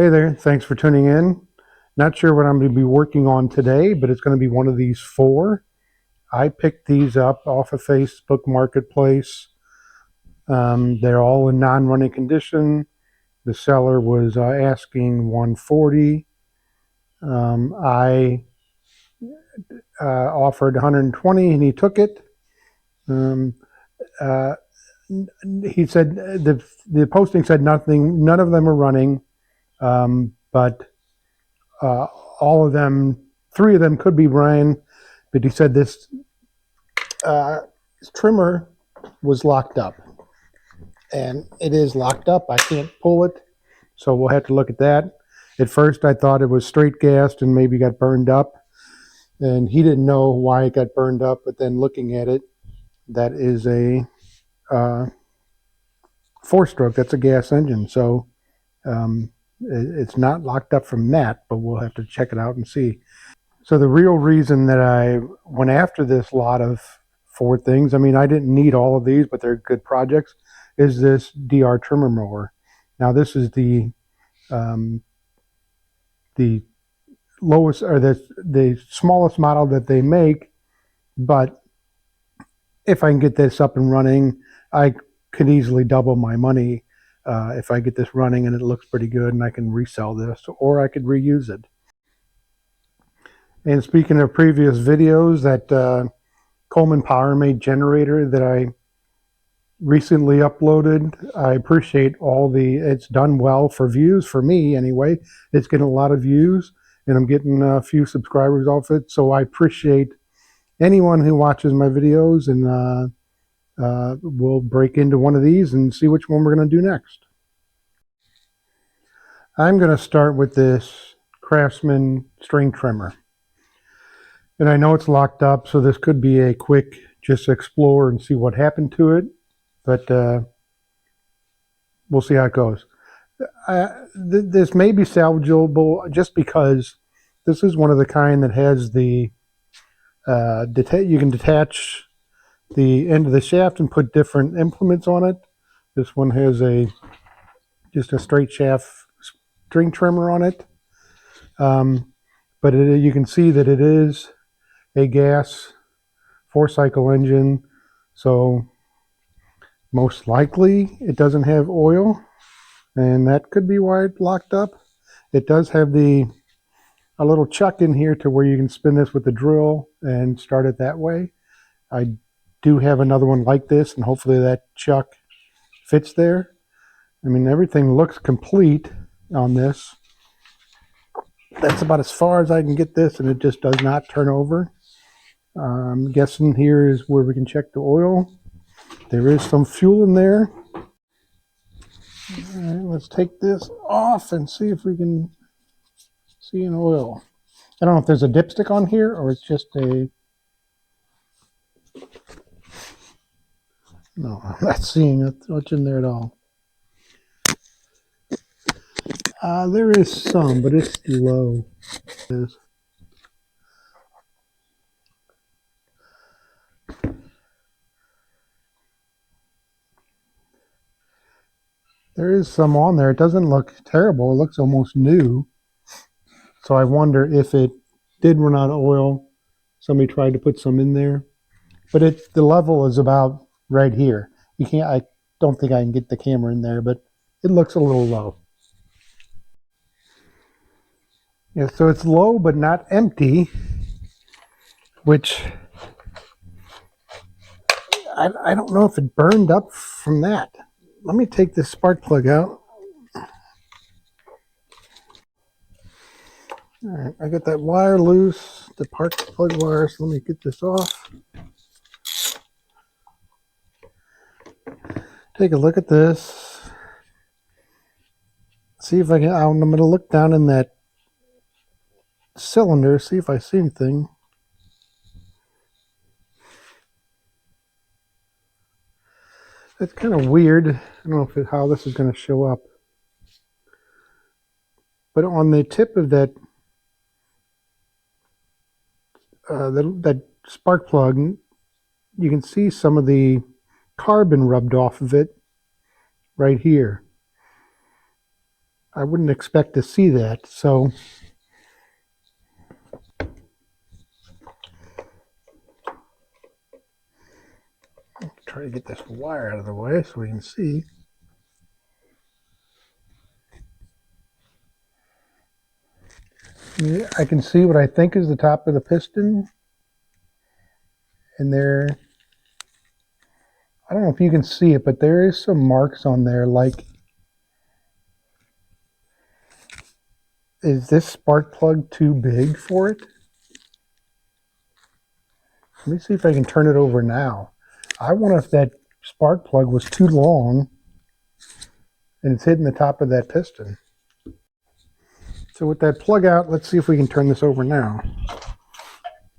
Hey there, thanks for tuning in. Not sure what I'm going to be working on today, but it's going to be one of these four. I picked these up off of Facebook Marketplace. They're all in non-running condition. The seller was asking 140. I offered 120 and he took it. Um, uh, he said the posting said nothing, none of them are running, but uh, all of them, three of them could be running. But he said this trimmer was locked up, and it is locked up. I can't pull it, so we'll have to look at that. At first, I thought it was straight gassed and maybe got burned up, and he didn't know why it got burned up. But then looking at it, that is a four-stroke. That's a gas engine, so it's not locked up from that. But we'll have to check it out and see. So the real reason that I went after this lot of four things, I mean, I didn't need all of these, but they're good projects, is this DR trimmer mower. Now this is the lowest or the smallest model that they make, but if I can get this up and running, I could easily double my money if I get this running and it looks pretty good and I can resell this, or I could reuse it. And speaking of previous videos, that Coleman Power Made generator that I recently uploaded, I appreciate it's done well for views, for me anyway. It's getting a lot of views and I'm getting a few subscribers off it. So I appreciate anyone who watches my videos and we'll break into one of these and see which one we're going to do next. I'm going to start with this Craftsman string trimmer. And I know it's locked up, so this could be a quick just explore and see what happened to it. But we'll see how it goes. This may be salvageable just because this is one of the kind that has the you can detach the end of the shaft and put different implements on it. This one has just a straight shaft string trimmer on it. But you can see that it is a gas 4-cycle engine, so most likely it doesn't have oil, and that could be why it locked up. It does have a little chuck in here to where you can spin this with the drill and start it that way. I do have another one like this, and hopefully that chuck fits there. I mean, everything looks complete on this. That's about as far as I can get this, and it just does not turn over. I'm guessing here is where we can check the oil. There is some fuel in there. All right, let's take this off and see if we can see an oil. I don't know if there's a dipstick on here or it's just a... No, I'm not seeing much in there at all. There is some, but it's low. There is some on there. It doesn't look terrible. It looks almost new. So I wonder if it did run out of oil. Somebody tried to put some in there. But the level is about right here. I don't think I can get the camera in there, but it looks a little low. Yeah, so it's low but not empty, which I don't know if it burned up from that. Let me take this spark plug out. All right, I got that wire loose, the spark plug wire, so let me get this off. Take a look at this. See if I can, I'm going to look down in that cylinder, see if I see anything. It's kind of weird. I don't know how this is going to show up. But on the tip of that that spark plug, you can see some of the carbon rubbed off of it right here. I wouldn't expect to see that. So try to get this wire out of the way so we can see. I can see what I think is the top of the piston. And there, I don't know if you can see it, but there is some marks on there. Like, is this spark plug too big for it? Let me see if I can turn it over now. I wonder if that spark plug was too long and it's hitting the top of that piston. So with that plug out, let's see if we can turn this over now.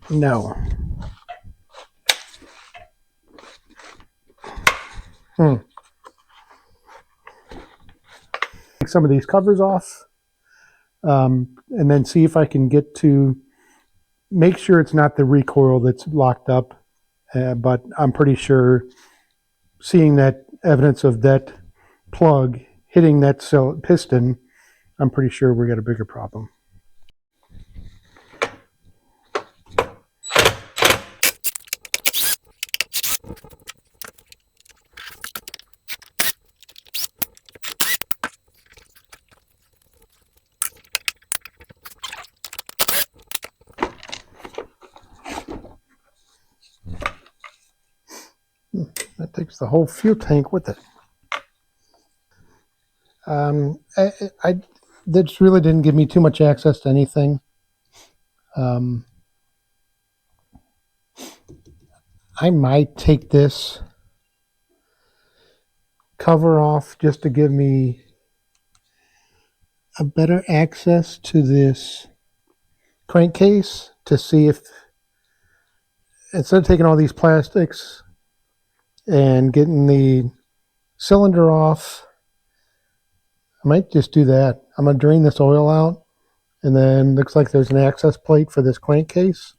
No. Take some of these covers off, and then see if I can get to make sure it's not the recoil that's locked up. But I'm pretty sure, seeing that evidence of that plug hitting that piston, I'm pretty sure we got a bigger problem. That takes the whole fuel tank with it. This really didn't give me too much access to anything. I might take this cover off just to give me a better access to this crankcase, to see if, instead of taking all these plastics and getting the cylinder off, I might just do that. I'm going to drain this oil out, and then looks like there's an access plate for this crankcase.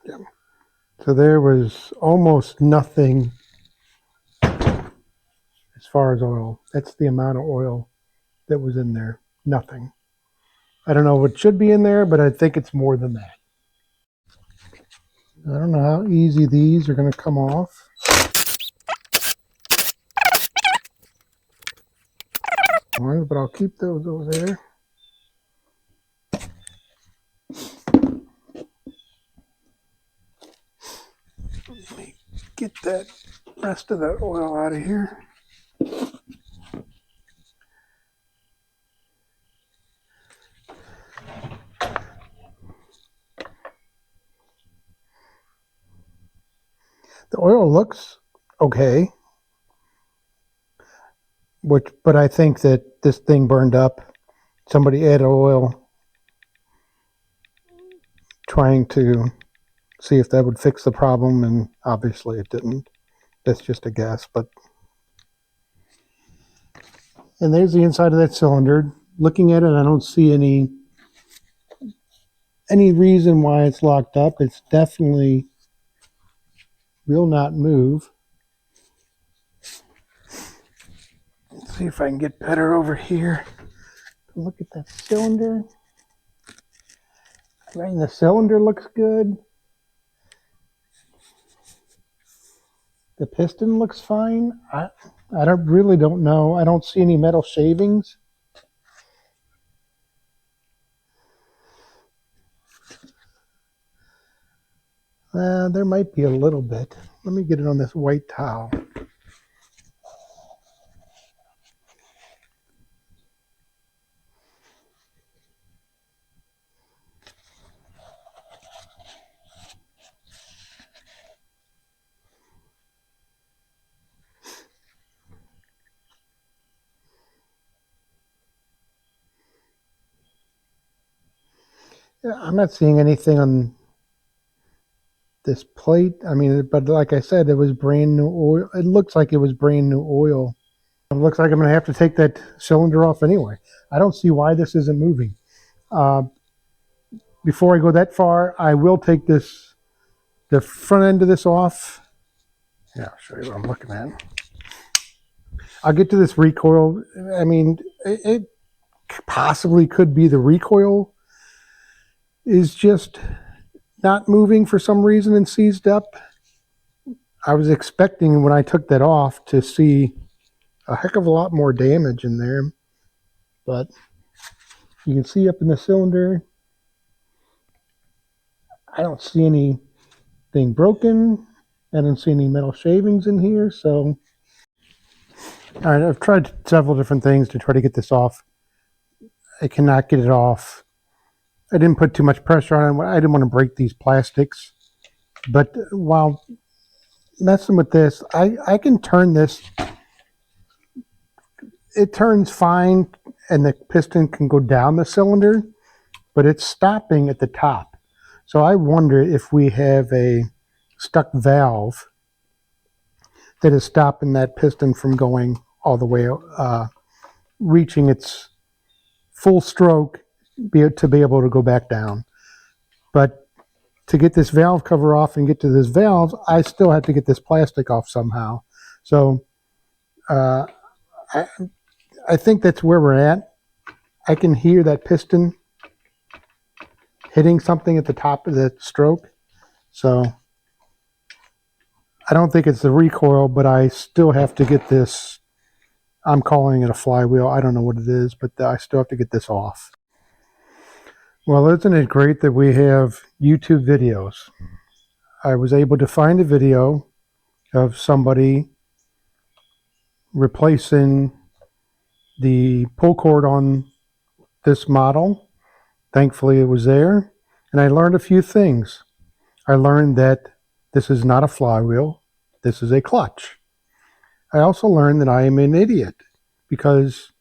Yeah. So there was almost nothing as far as oil. That's the amount of oil that was in there. Nothing. I don't know what should be in there, but I think it's more than that. I don't know how easy these are going to come off. But I'll keep those over there. Let me get that rest of that oil out of here. The oil looks okay, but I think that this thing burned up. Somebody added oil trying to see if that would fix the problem, and obviously it didn't. That's just a guess, but... And there's the inside of that cylinder. Looking at it, I don't see any reason why it's locked up. It's definitely will not move. Let's see if I can get better over here. Look at that cylinder. I mean, the cylinder looks good. The piston looks fine. I really don't know. I don't see any metal shavings. There might be a little bit. Let me get it on this white towel. Yeah, I'm not seeing anything on this plate. I mean, but like I said, it was brand new oil. It looks like it was brand new oil. It looks like I'm going to have to take that cylinder off anyway. I don't see why this isn't moving. Before I go that far, I will take the front end of this off, Yeah, I'll show you what I'm looking at. I'll get to this recoil. I mean, it possibly could be the recoil is just not moving for some reason and seized up. I was expecting when I took that off to see a heck of a lot more damage in there, but you can see up in the cylinder, I don't see anything broken. I don't see any metal shavings in here, so all right, I've tried several different things to try to get this off. I cannot get it off. I didn't put too much pressure on it. I didn't want to break these plastics, but while messing with this, I can turn this. It turns fine, and the piston can go down the cylinder, but it's stopping at the top. So I wonder if we have a stuck valve that is stopping that piston from going all the way, reaching its full stroke to be able to go back down. But to get this valve cover off and get to this valve, I still have to get this plastic off somehow. So I think that's where we're at. I can hear that piston hitting something at the top of the stroke. So I don't think it's the recoil, but I still have to get this. I'm calling it a flywheel. I don't know what it is, but I still have to get this off. Well, isn't it great that we have YouTube videos? I was able to find a video of somebody replacing the pull cord on this model. Thankfully, it was there, and I learned a few things. I learned that this is not a flywheel. This is a clutch. I also learned that I am an idiot because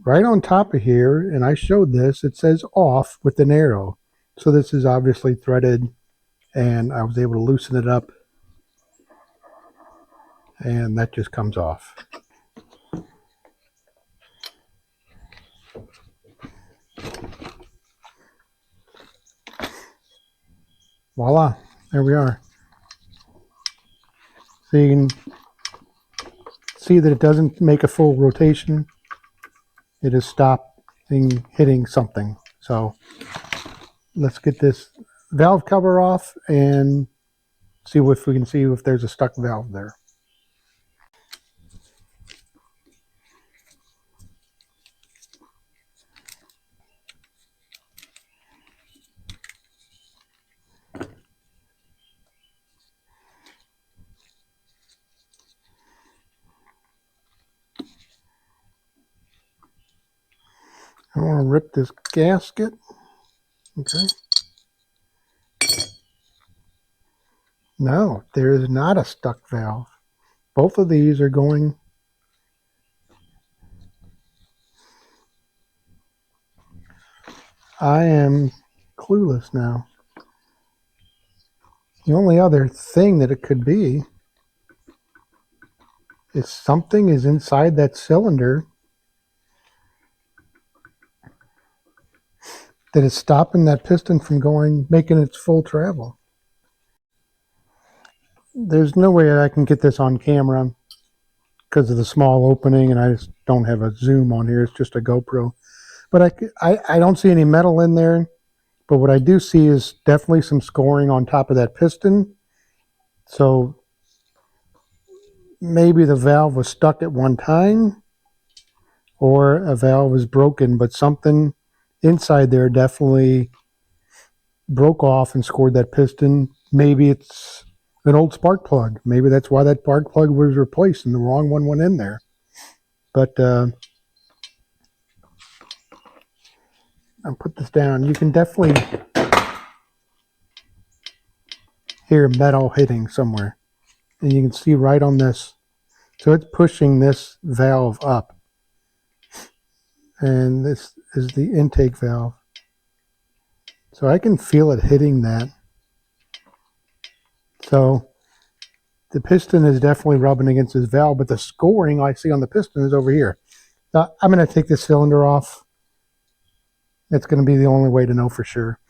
right on top of here, and I showed this, it says off with an arrow. So this is obviously threaded, and I was able to loosen it up, and that just comes off. Voila, there we are. So you can see that it doesn't make a full rotation. It is stopping hitting something. So let's get this valve cover off and see if we can see if there's a stuck valve there. I want to rip this gasket. Okay. No, there is not a stuck valve. Both of these are going. I am clueless now. The only other thing that it could be is something is inside that cylinder that is stopping that piston from making its full travel. There's no way I can get this on camera because of the small opening, and I just don't have a zoom on here. It's just a GoPro. But I don't see any metal in there. But what I do see is definitely some scoring on top of that piston. So maybe the valve was stuck at one time, or a valve was broken, but something inside there definitely broke off and scored that piston. Maybe it's an old spark plug. Maybe that's why that spark plug was replaced and the wrong one went in there. But I'll put this down. You can definitely hear metal hitting somewhere. And you can see right on this. So it's pushing this valve up. And this is the intake valve. So I can feel it hitting that. So the piston is definitely rubbing against this valve, but the scoring I see on the piston is over here. Now, I'm going to take this cylinder off. It's going to be the only way to know for sure.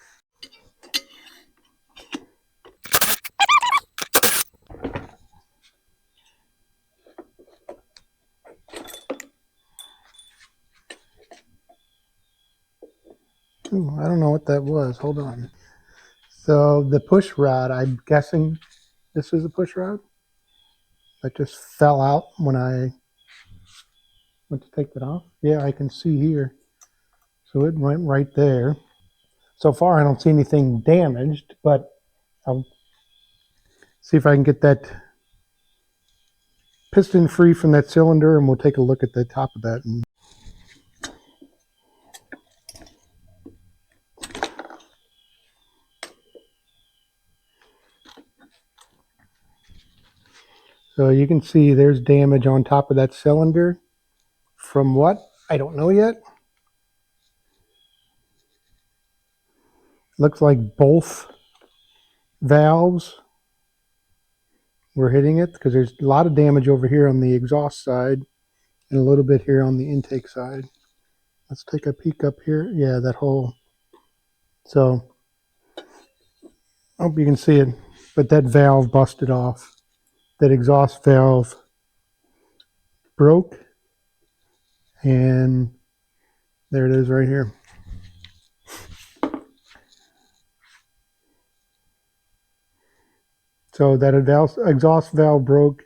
Ooh, I don't know what that was. Hold on. So the push rod, I'm guessing this is a push rod that just fell out when I went to take it off. Yeah, I can see here. So it went right there. So far, I don't see anything damaged, but I'll see if I can get that piston free from that cylinder, and we'll take a look at the top of that. And so you can see there's damage on top of that cylinder. From what? I don't know yet. Looks like both valves were hitting it because there's a lot of damage over here on the exhaust side and a little bit here on the intake side. Let's take a peek up here. Yeah, that hole. So I hope you can see it, but that valve busted off. That exhaust valve broke, and there it is right here. So that exhaust valve broke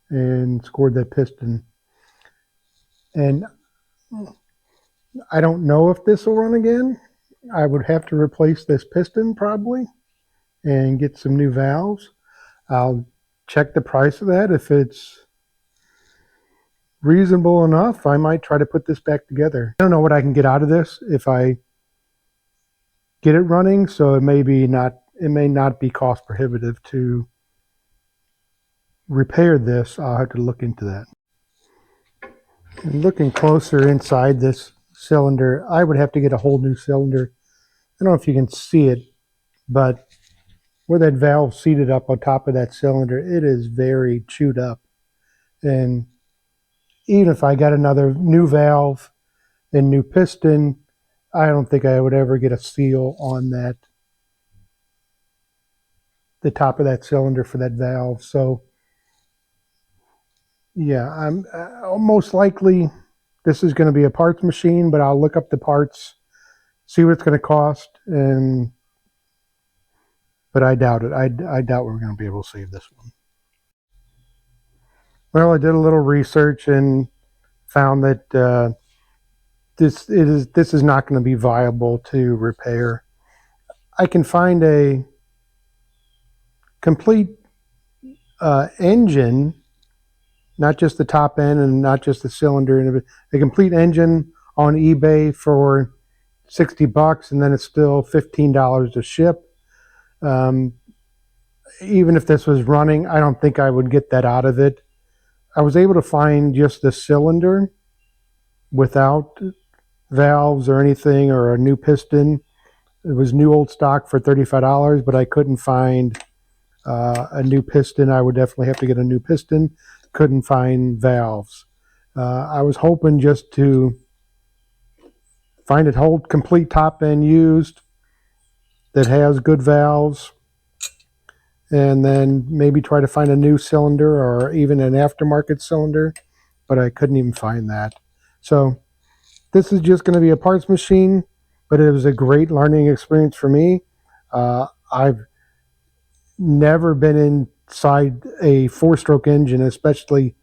and scored that piston. And I don't know if this will run again. I would have to replace this piston probably and get some new valves. I'll check the price of that. If it's reasonable enough, I might try to put this back together. I don't know what I can get out of this if I get it running, so it may not be cost prohibitive to repair this. I'll have to look into that. And looking closer inside this cylinder, I would have to get a whole new cylinder. I don't know if you can see it, but where that valve seated up on top of that cylinder, it is very chewed up. And even if I got another new valve and new piston, I don't think I would ever get a seal on that, the top of that cylinder for that valve. So yeah, I'm most likely this is going to be a parts machine, but I'll look up the parts, see what it's going to cost, but I doubt it. I doubt we're going to be able to save this one. Well, I did a little research and found that this is not going to be viable to repair. I can find a complete engine, not just the top end and not just the cylinder, and a complete engine on eBay for $60, and then it's still $15 to ship. Even if this was running, I don't think I would get that out of it. I was able to find just the cylinder without valves or anything or a new piston. It was new old stock for $35, but I couldn't find a new piston. I would definitely have to get a new piston. Couldn't find valves. I was hoping just to find a whole complete top end used that has good valves, and then maybe try to find a new cylinder or even an aftermarket cylinder, but I couldn't even find that. So this is just going to be a parts machine, but it was a great learning experience for me. I've never been inside a four-stroke engine, especially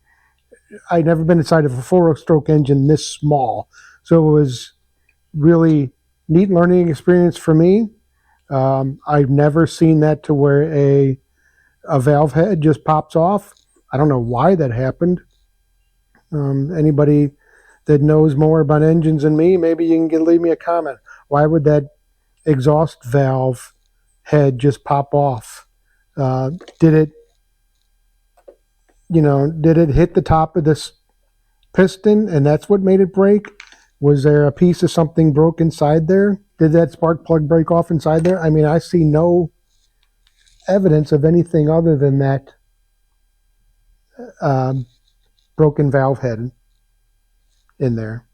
I'd never been inside of a four-stroke engine this small. So it was really neat learning experience for me. I've never seen that to where a valve head just pops off. I don't know why that happened. Anybody that knows more about engines than me, maybe you can leave me a comment. Why would that exhaust valve head just pop off? Did it hit the top of this piston and that's what made it break? Was there a piece of something broke inside there? Did that spark plug break off inside there? I mean, I see no evidence of anything other than that broken valve head in there.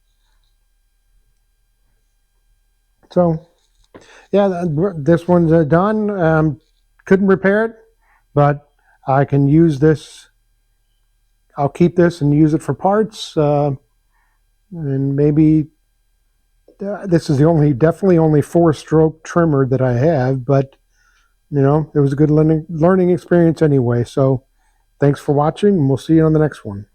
So yeah, this one's done. Couldn't repair it, but I can use this. I'll keep this and use it for parts, and maybe this is definitely only 4-stroke trimmer that I have, but it was a good learning experience anyway. So thanks for watching, and we'll see you on the next one.